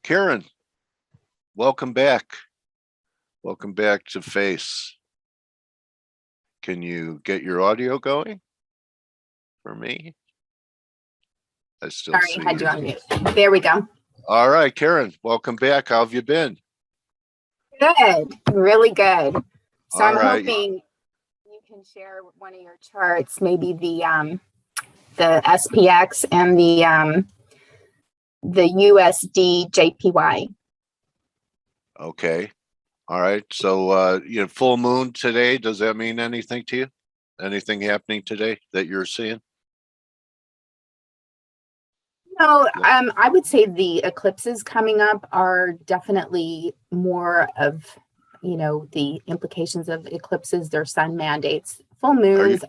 Karen, welcome back. Welcome back to F.A.C.E. Can you get your audio going for me? I still Sorry, see I had you. you on mute. There we go. All right, Karen, welcome back. How have you been? Good, really good. So All I'm right. hoping you can share one of your charts, maybe the SPX and the USD JPY. Okay. All right. So full moon today, does that mean anything to you? Anything happening today that you're seeing? No, I would say the eclipses coming up are definitely more of, the implications of eclipses, their sun mandates. Full moons,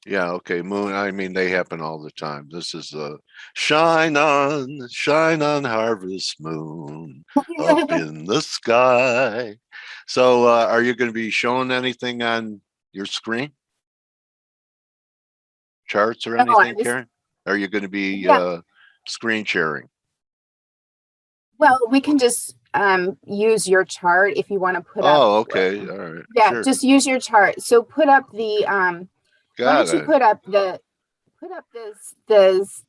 Yeah, okay. Moon, I mean, they happen all the time. This is the shine on harvest moon up in the sky. So are you going to be showing anything on your screen? Charts or anything, Karen? Are you going to be screen sharing? Well, we can just use your chart if you want to put up. Oh, okay. All right. Yeah, Sure. just use your chart. So put up the why don't you put up the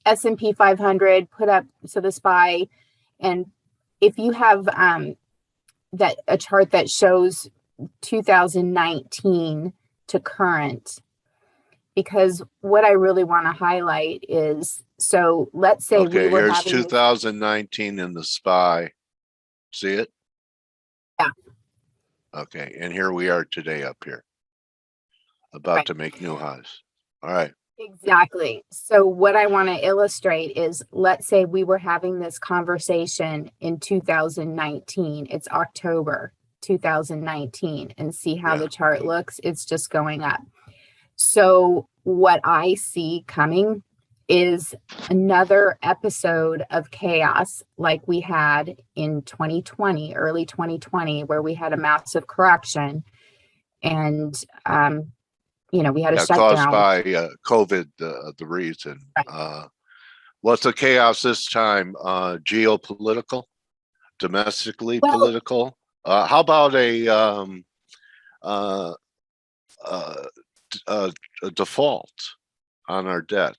S&P 500, put up the SPY, and if you have that a chart that shows 2019 to current, because what I really want to highlight is, so let's say we were here's having 2019 in the SPY. See it? Yeah. Okay, and here we are today up here, about to make new highs. All right. Exactly. So what I want to illustrate is, let's say we were having this conversation in 2019. It's October 2019, and see how the chart looks. It's just going up. So what I see coming is another episode of chaos like we had in 2020, early 2020, where we had a massive correction, and we had a shutdown caused by COVID. The reason. What's the chaos this time? Geopolitical, domestically political. How about a default on our debt?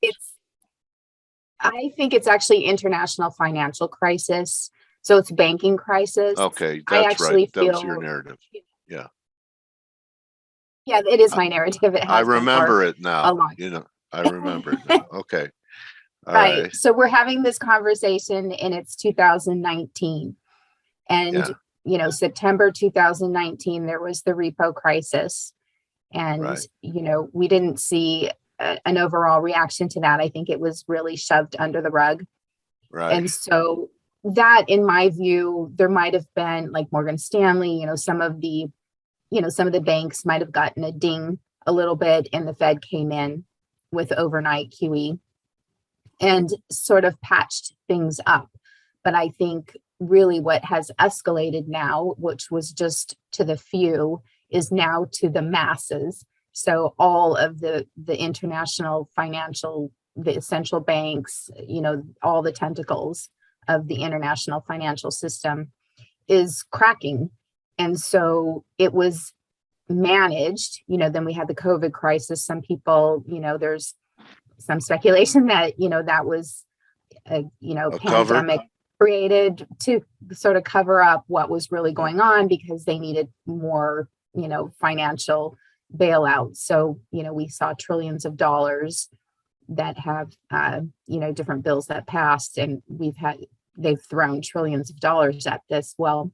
I think it's actually international financial crisis. So it's banking crisis. Okay, that's right. That was your narrative. Yeah. Yeah, it is my narrative. I remember it now. I remember it now. Okay. All right. So we're having this conversation and it's 2019. And, September 2019, there was the repo crisis. And, we didn't see an overall reaction to that. I think it was really shoved under the rug. Right. And so that, in my view, there might have been, like Morgan Stanley, some of the banks might have gotten a ding a little bit, and the Fed came in with overnight QE and sort of patched things up. But I think really what has escalated now, which was just to the few, is now to the masses. So all of the international financial, the central banks, all the tentacles of the international financial system is cracking. And so it was managed, then we had the COVID crisis. Some people, there's some speculation that, that was a pandemic created to sort of cover up what was really going on, because they needed more, financial bailout. So, we saw trillions of dollars that have, different bills that passed, and they've thrown trillions of dollars at this. Well,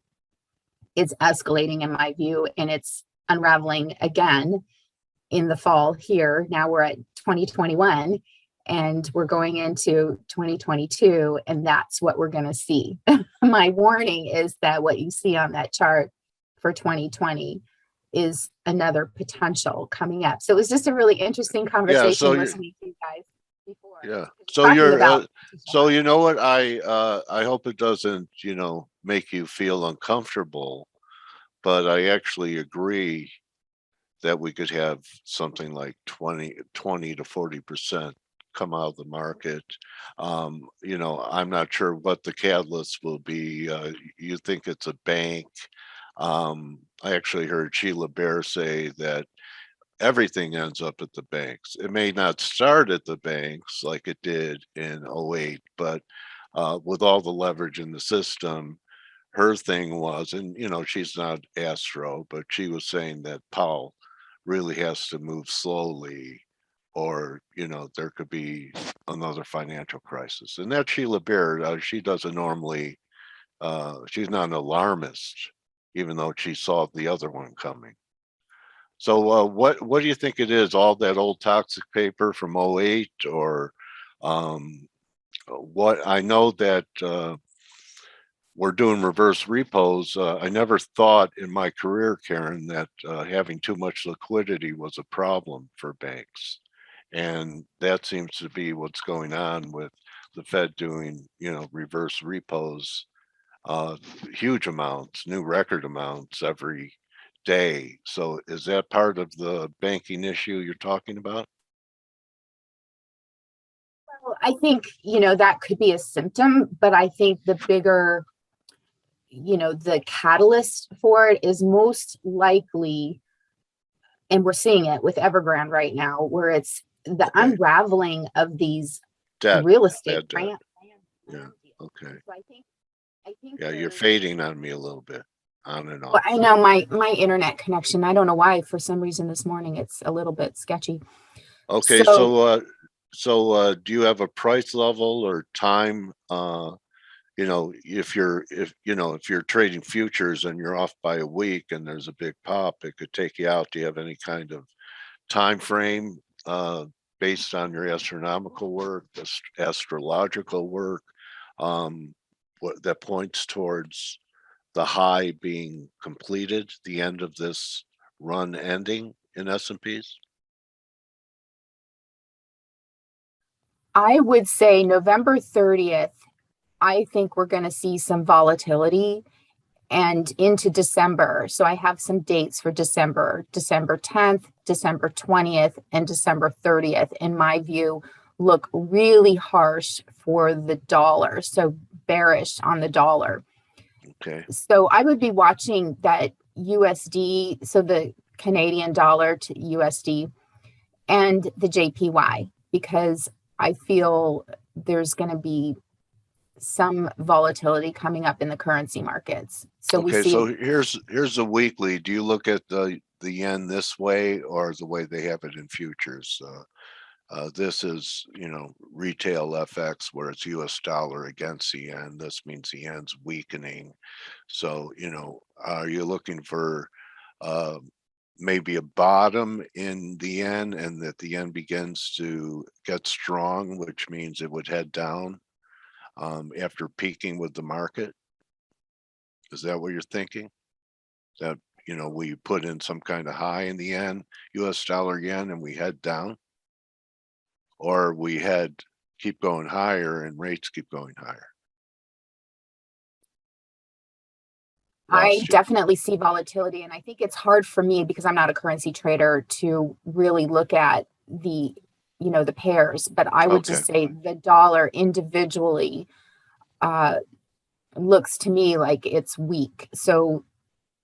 it's escalating in my view, and it's unraveling again in the fall here. Now we're at 2021 and we're going into 2022, and that's what we're going to see. My warning is that what you see on that chart for 2020 is another potential coming up. So it was just a really interesting conversation listening to you guys before. Yeah. So you know what? I hope it doesn't, make you feel uncomfortable, but I actually agree that we could have something like 20 to 40% come out of the market. You know, I'm not sure what the catalyst will be. You think it's a bank? I actually heard Sheila Bair say that everything ends up at the banks. It may not start at the banks like it did in '08, but with all the leverage in the system, her thing was, and you know, she's not Astro, but she was saying that Powell really has to move slowly, or you know, there could be another financial crisis. And that Sheila Bair, she doesn't normally, she's not an alarmist, even though she saw the other one coming. So what do you think it is? All that old toxic paper from '08, or what? I know that we're doing reverse repos. I never thought in my career, Karen, that having too much liquidity was a problem for banks. And that seems to be what's going on with the Fed doing, you know, reverse repos, uh, huge amounts, new record amounts every day. So is that part of the banking issue you're talking about? Well, I think, that could be a symptom, but I think the bigger, the catalyst for it is most likely, and we're seeing it with Evergrande right now, where it's the unraveling of these Debt, real estate bad debt. land Yeah. deals. Okay. So I think Yeah, you're there's, fading on me a little bit, on and well, off. I know my internet connection. I don't know why. For some reason this morning it's a little bit sketchy. Okay, So so do you have a price level or time? You know, if you're trading futures and you're off by a week and there's a big pop, it could take you out. Do you have any kind of time frame based on your astronomical work, astrological work, what that points towards the high being completed, the end of this run ending in S&Ps? I would say November 30th, I think we're going to see some volatility and into December. So I have some dates for December, December 10th, December 20th, and December 30th, in my view, look really harsh for the dollar. So bearish on the dollar. Okay. So I would be watching that USD, so the Canadian dollar to USD, and the JPY, because I feel there's going to be some volatility coming up in the currency markets. So we Okay, see, so here's the weekly. Do you look at the yen this way or the way they have it in futures? This is, you know, retail FX where it's US dollar against the yen. This means the yen's weakening. So, you know, are you looking for uh, maybe a bottom in the yen and that the yen begins to get strong, which means it would head down after peaking with the market? Is that what you're thinking? That, you know, we put in some kind of high in the yen, US dollar yen, and we head down? Or we head keep going higher and rates keep going higher? I Lost you. definitely see volatility. And I think it's hard for me because I'm not a currency trader to really look at the pairs. But I would Okay. just say the dollar individually uh, looks to me like it's weak. So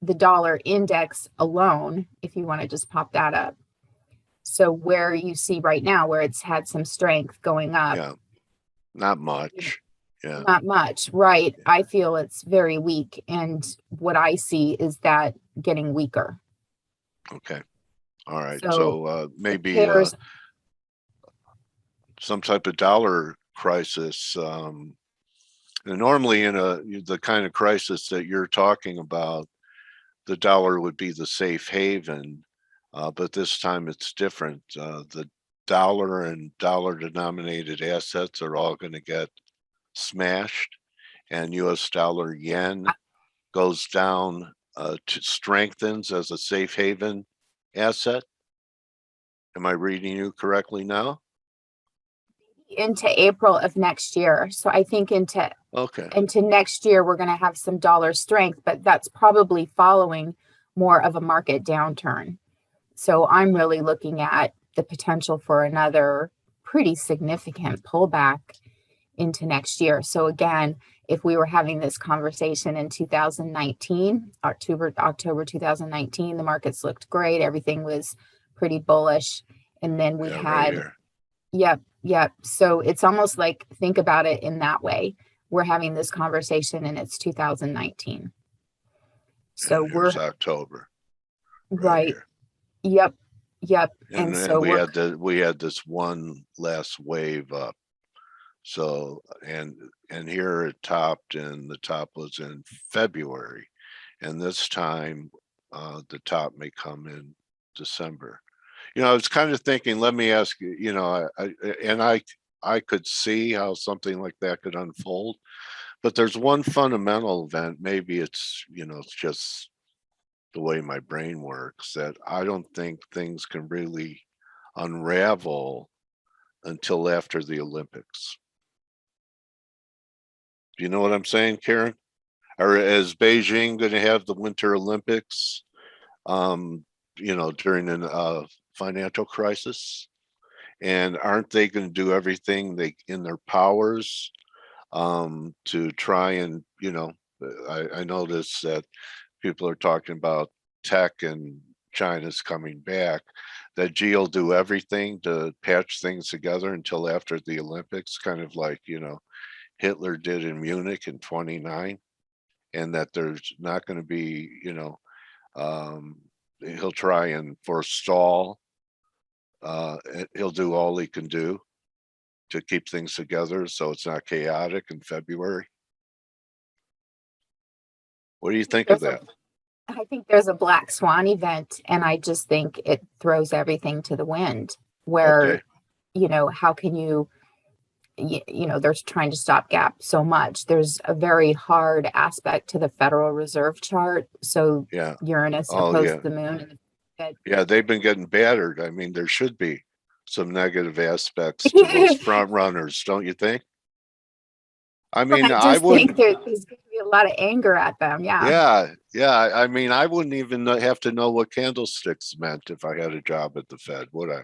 the dollar index alone, if you want to just pop that up. So where you see right now, where it's had some strength going up, Yeah. Not much. Yeah. not much, right? I feel it's very weak. And what I see is that getting weaker. Okay. All right. So So the maybe pairs, some type of dollar crisis. And normally in the kind of crisis that you're talking about, the dollar would be the safe haven. But this time it's different. The dollar and dollar denominated assets are all going to get smashed, and US dollar yen goes down, to strengthens as a safe haven asset. Am I reading you correctly now? into April of next year. So I think Okay. into next year we're going to have some dollar strength, but that's probably following more of a market downturn. So I'm really looking at the potential for another pretty significant pullback into next year. So again, if we were having this conversation in 2019, October 2019, the markets looked great. Everything was pretty bullish. And then we Yeah, right had, here. yep. So it's almost like, think about it in that way. We're having this conversation and it's 2019. So And we're here's October right right. here. Yep. And And then so we had this one last wave up. So and here it topped, and the top was in February, and this time the top may come in December. I was kind of thinking, let me ask you, I could see how something like that could unfold, but there's one fundamental event. Maybe it's just the way my brain works, that I don't think things can really unravel until after the Olympics. Do you know what I'm saying, Karen? Or is Beijing going to have the Winter Olympics, um, during a financial crisis? And aren't they going to do everything they in their powers to try and, I notice that people are talking about tech and China's coming back, that G will do everything to patch things together until after the Olympics, kind of like, Hitler did in Munich in 29, and that there's not going to be, he'll try and forestall, he'll do all he can do to keep things together so it's not chaotic in February. What do you think of that? I think there's a black swan event, and I just think it throws everything to the wind. Okay. Where, how can there's trying to stop gap so much. There's a very hard aspect to the Federal Reserve chart. So Yeah. Uranus Oh, opposed yeah. the moon. And Yeah, they've been getting battered. I mean, there should be some negative aspects to those front runners, don't you think? I mean, I I just think wouldn't. there's going to be a lot of anger at them. Yeah. Yeah. I mean, I wouldn't even have to know what candlesticks meant if I had a job at the Fed, would I? I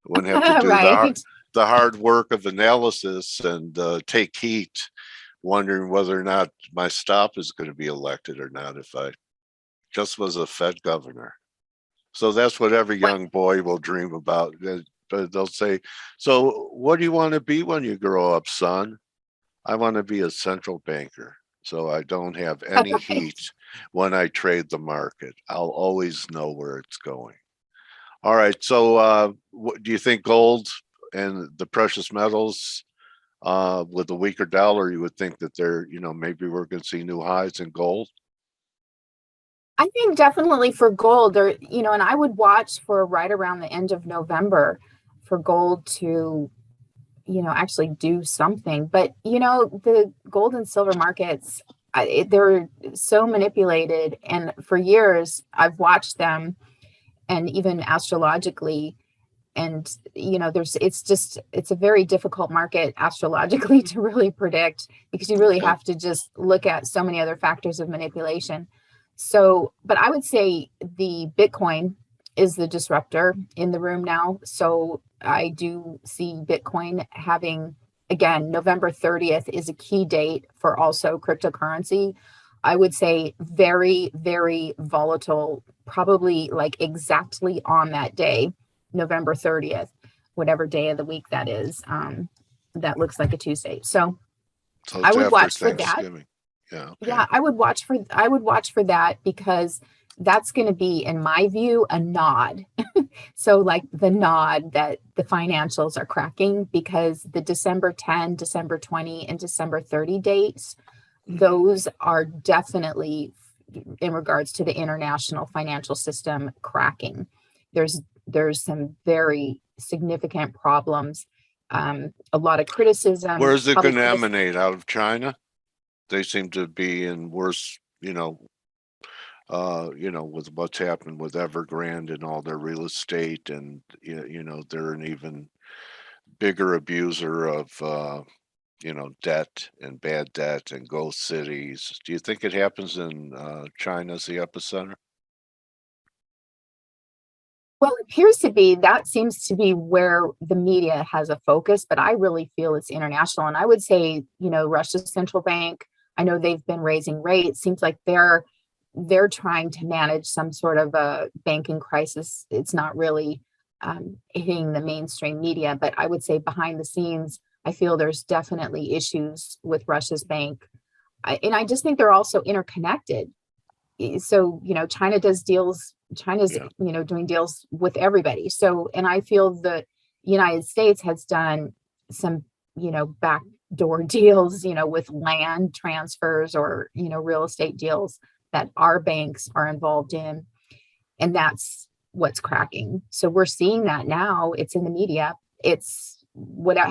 wouldn't have to do Right. the hard work of analysis and take heat, wondering whether or not my stop is going to be elected or not if I just was a Fed governor. So that's what every What? young boy will dream about. But they'll say, "So, what do you want to be when you grow up, son?" "I want to be a central banker, so I don't have any Right. heat when I trade the market. I'll always know where it's going." All right. So, do you think gold and the precious metals, with a weaker dollar, you would think that maybe we're going to see new highs in gold? I think definitely for gold, and I would watch for right around the end of November for gold to, actually do something. But, the gold and silver markets, they're so manipulated. And for years, I've watched them, and even astrologically. And, it's a very difficult market astrologically to really predict, because you really Okay. have to just look at so many other factors of manipulation. So, but I would say the Bitcoin is the disruptor in the room now. So I do see Bitcoin having, again, November 30th is a key date for also cryptocurrency. I would say very, very volatile, probably like exactly on that day, November 30th, whatever day of the week that is. That looks like a Tuesday. So So I it's would after watch for that. Thanksgiving. Yeah. Okay. Yeah, I would watch for that, because that's going to be, in my view, a nod. So like the nod that the financials are cracking, because the December 10, December 20, and December 30 dates, those are definitely in regards to the international financial system cracking. There's some very significant problems, a lot of Where criticism, is it probably going to criticism. emanate? Out of China? They seem to be in worse, with what's happened with Evergrande and all their real estate, and they're an even bigger abuser of debt and bad debt and ghost cities. Do you think it happens in China as the epicenter? Well, it appears to be that seems to be where the media has a focus, but I really feel it's international. And I would say, Russia's central bank, I know they've been raising rates. Seems like they're trying to manage some sort of a banking crisis. It's not really hitting the mainstream media, but I would say behind the scenes, I feel there's definitely issues with Russia's bank. And I just think they're also interconnected. So China does deals, China's Yeah, doing deals with everybody. So, and I feel the United States has done some backdoor deals with land transfers or real estate deals that our banks are involved in, and that's what's cracking. So we're seeing that now. It's in the media. It's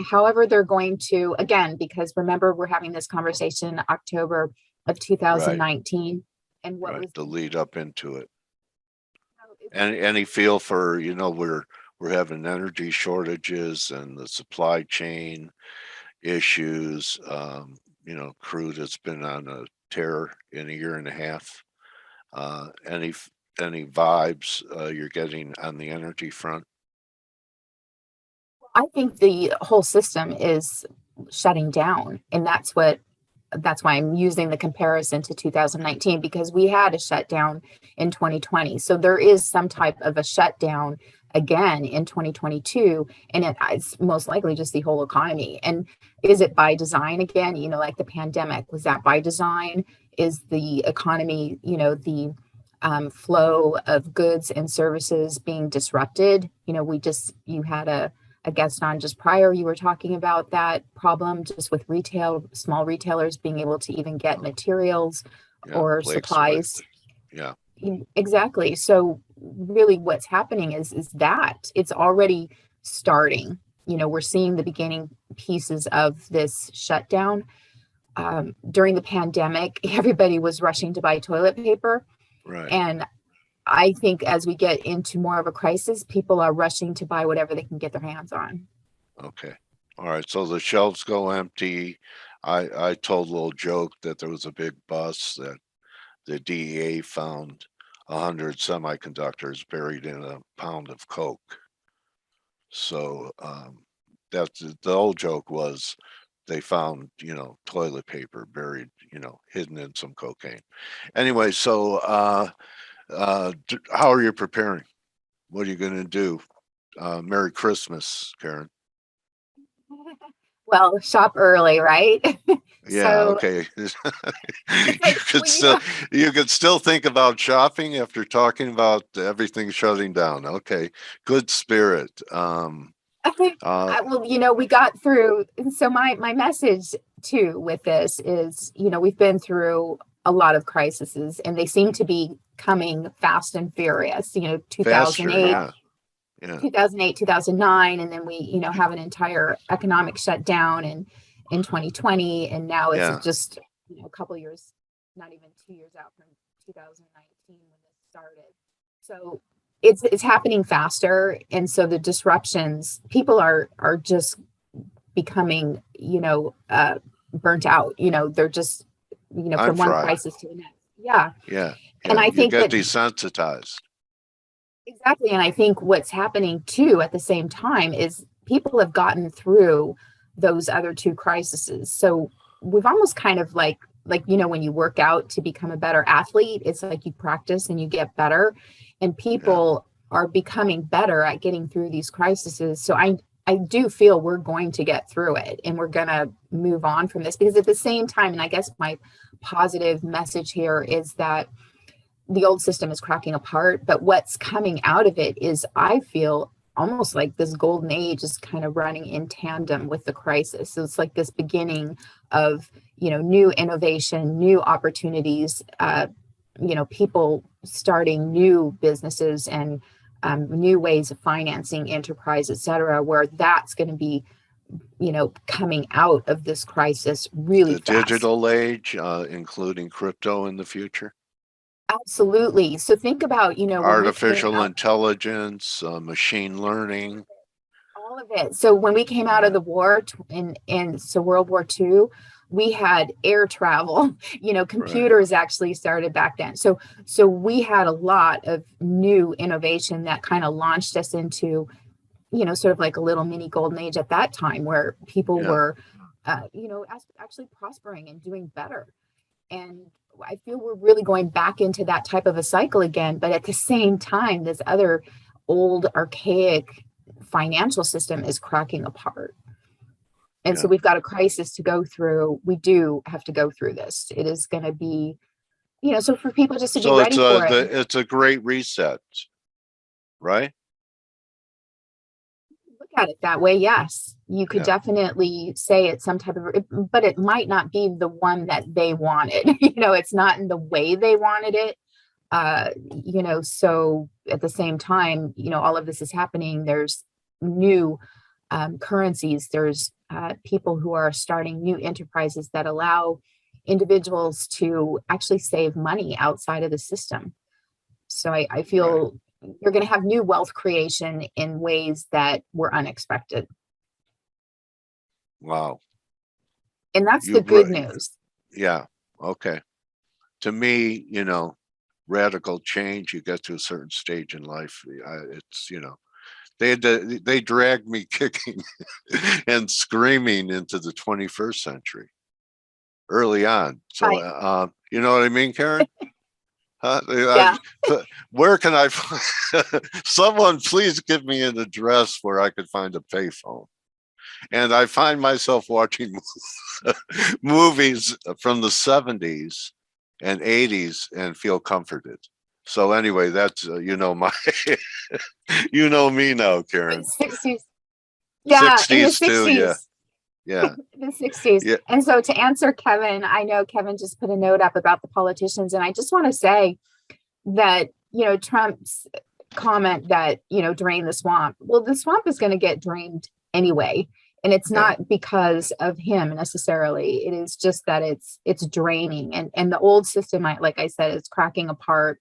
however they're going to, again, because remember, we're having this conversation in October of right, 2019, and what right. was The lead up into it. it's And any feel for, we're having energy shortages and the supply chain issues. Crude has been on a tear in a year and a half. Any vibes you're getting on the energy front? I think the whole system is shutting down, and that's why I'm using the comparison to 2019, because we had a shutdown in 2020. So there is some type of a shutdown again in 2022, and it's most likely just the whole economy. And is it by design again? Like the pandemic, was that by design? Is the economy, the flow of goods and services being disrupted? You had a guest on just prior, you were talking about that problem just with retail, small retailers being able to even get materials Yeah, or plague swiped. supplies. Yeah, Exactly. So really what's happening is that it's already starting. We're seeing the beginning pieces of this shutdown. During the pandemic, everybody was rushing to buy toilet paper. right. And I think as we get into more of a crisis, people are rushing to buy whatever they can get their hands on. Okay. All right. So the shelves go empty. I told a little joke that there was a big bus that the DEA found 100 semiconductors buried in a pound of coke. So that's the old joke was they found toilet paper buried hidden in some cocaine. Anyway, so how are you preparing? What are you going to do? Merry Christmas, Karen. Well, shop early, right? Yeah, So okay. it's You like, could still think about shopping after talking about everything shutting down. Okay. Good spirit. Uh well, we got through. So my message too with this is, we've been through a lot of crises, and they seem to be coming fast and furious. faster, 2008, yeah. Yeah. 2008, 2009, and then we, have an entire economic shutdown in 2020, and now it's Yeah. just, a couple years, not even 2 years out from 2019 when this started. So it's happening faster, and so the disruptions, people are just becoming, burnt out. They're just, I'm from one fried. crisis to the next. Yeah, Yeah. and Yeah. I You think get that desensitized. exactly. And I think what's happening too at the same time is people have gotten through those other two crises. So we've almost kind of like when you work out to become a better athlete, it's like you practice and you get better. And Yeah. people are becoming better at getting through these crises. So I do feel we're going to get through it, and we're going to move on from this, because at the same time, and I guess my positive message here is that the old system is cracking apart, but what's coming out of it is, I feel almost like this golden age is kind of running in tandem with the crisis. So it's like this beginning of, new innovation, new opportunities, people starting new businesses and new ways of financing enterprise, et cetera, where that's going to be, coming out of this crisis really The fast. digital age, including crypto in the future, Absolutely. So think about, when we came artificial out, intelligence, machine learning. all of it. So when we came out of Yeah. the war, and so World War II, we had air travel, computers actually started back then. So we had a lot of new innovation that kind of launched us into, sort of like a little mini golden age at that time, where people were, actually prospering and doing better. And I feel we're really going back into that type of a cycle again. But at the same time, this other old archaic financial system is cracking apart. And so we've got a crisis to go through. We do have to go through this. It is going to be, so for people just to be ready for it. It's a great reset, right? Look at it that way. Yes, you could definitely say it's some type of, but it might not be the one that they wanted. It's not in the way they wanted it. So at the same time, all of this is happening. There's new currencies. There's people who are starting new enterprises that allow individuals to actually save money outside of the system. So I feel you're going to have new wealth creation in ways that were unexpected. Wow. And that's the good news. Yeah. Okay. To me, radical change, you get to a certain stage in life. It's, they dragged me kicking and screaming into the 21st century early on. So, you know what I mean, Karen? Where can I find someone? Please give me an address where I could find a payphone. And I find myself watching movies from the 70s and 80s and feel comforted. So anyway, that's my you know me now, Karen. 60s. Yeah, 60s in the 60s. Too, yeah. The 60s. Yeah. And so to answer Kevin, I know Kevin just put a note up about the politicians, and I just want to say that, Trump's comment that, drain the swamp. Well, the swamp is going to get drained anyway. And it's not because of him necessarily. It is just that it's draining. And the old system, like I said, is cracking apart.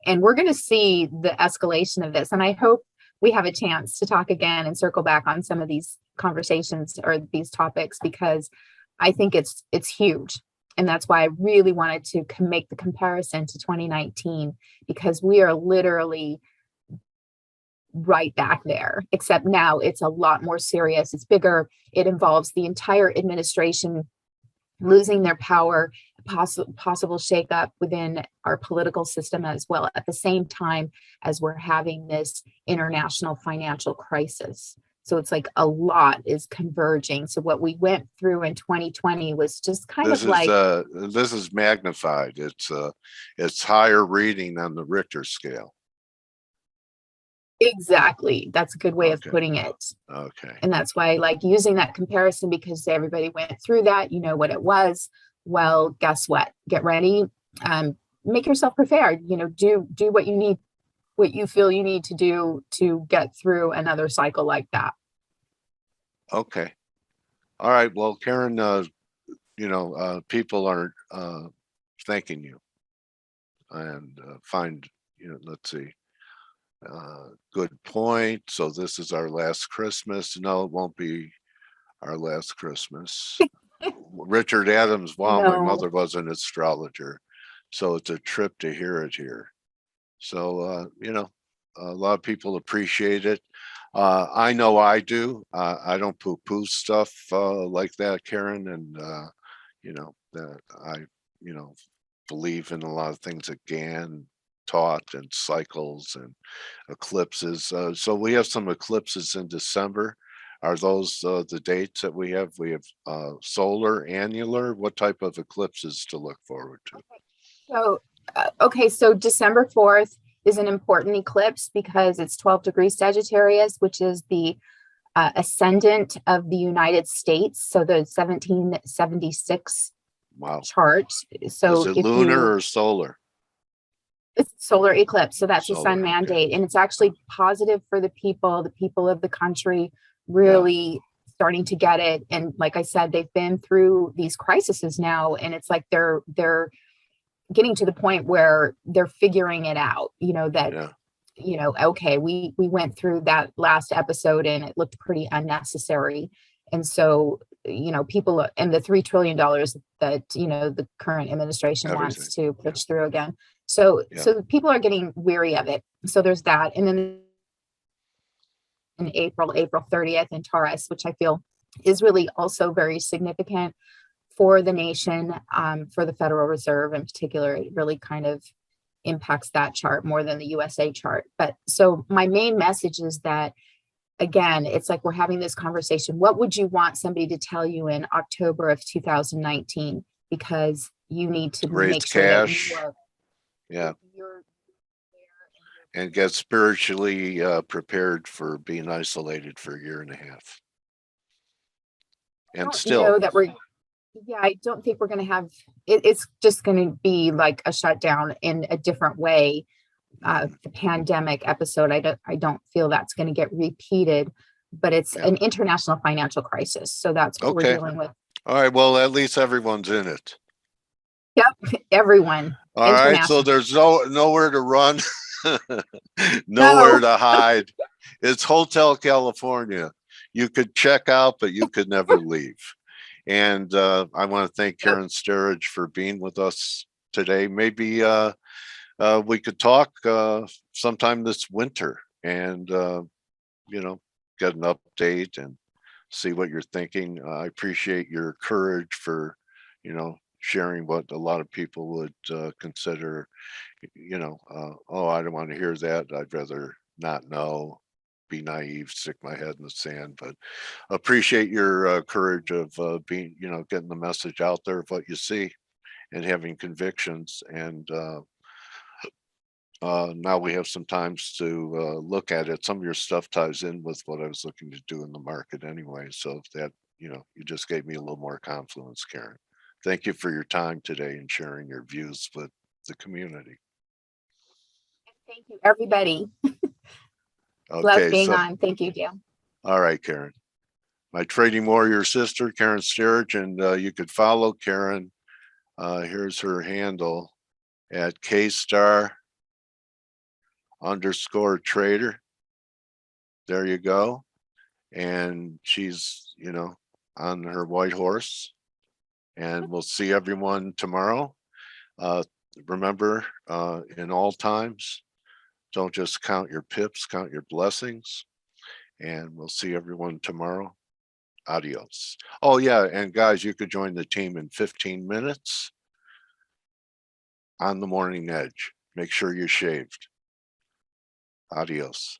And we're going to see the escalation of this. And I hope we have a chance to talk again and circle back on some of these conversations or these topics, because I think it's huge. And that's why I really wanted to make the comparison to 2019, because we are literally right back there, except now it's a lot more serious. It's bigger. It involves the entire administration losing their power, possible shakeup within our political system as well, at the same time as we're having this international financial crisis. So it's like a lot is converging. So what we went through in 2020 was just kind of like this is magnified. It's higher reading on the Richter scale. Exactly. That's a good way of putting it. Okay. And that's why I like using that comparison, because everybody went through that. You know what it was. Well, guess what? Get ready. Make yourself prepared. Do what you need, what you feel you need to do to get through another cycle like that. Okay. All right. Well, Karen, people are thanking you and find, let's see. Good point. So this is our last Christmas. No, it won't be our last Christmas. Richard Adams, wow, my mother was an astrologer. So it's a trip to hear it here. So, a lot of people appreciate it. I know I do. I don't poo-poo stuff like that, Karen. And, that I, believe in a lot of things that Gann taught, and cycles and eclipses. So we have some eclipses in December. Are those the dates that we have? We have solar, annular. What type of eclipses to look forward to? So December 4th is an important eclipse because it's 12 degrees Sagittarius, which is the ascendant of the United States. So the 1776 chart. So is it lunar or solar? It's solar eclipse. So that's a sun mandate. And it's actually positive for the people of the country really starting to get it. And like I said, they've been through these crises now, and it's like they're getting to the point where they're figuring it out, okay, we went through that last episode and it looked pretty unnecessary. And so people and the $3 trillion that, the current administration Everything. wants to Yeah. push through again. So, Yeah. so people are getting weary of it. So there's that. And then in April 30th in Taurus, which I feel is really also very significant for the nation, for the Federal Reserve in particular. It really kind of impacts that chart more than the USA chart. But so my main message is that, again, it's like we're having this conversation. What would you want somebody to tell you in October of 2019? Because you need to Raise make sure cash. that you are, Yeah. you're And get spiritually prepared for being isolated for a year and a half. And still, that we're, yeah, I don't think we're going to have it's just going to be like a shutdown in a different way. The pandemic episode, I don't feel that's going to get repeated, but it's an international financial crisis. So that's what we're dealing with. All right. Well, at least everyone's in it. Yep. Everyone. All right. So there's nowhere to run, nowhere to hide. It's Hotel California. You could check out, but you could never leave. And I want to thank Karen Starich for being with us today. Maybe we could talk sometime this winter and, get an update and see what you're thinking. I appreciate your courage for, sharing what a lot of people would consider, oh, I don't want to hear that. I'd rather not know, be naive, stick my head in the sand. But appreciate your courage of being, getting the message out there of what you see and having convictions. And now we have some times to look at it. Some of your stuff ties in with what I was looking to do in the market anyway. So if that, you just gave me a little more confidence, Karen. Thank you for your time today and sharing your views with the community. Thank you, everybody. Love being on. Thank you, Dale. All right, Karen. My trading warrior sister, Karen Starich, and you could follow Karen. Here's her handle at kstar_trader. There you go. And she's, on her white horse. And we'll see everyone tomorrow. Remember, in all times, don't just count your pips, count your blessings. And we'll see everyone tomorrow. Adios. Oh, yeah. And guys, you could join the team in 15 minutes on the morning edge. Make sure you're shaved. Adios.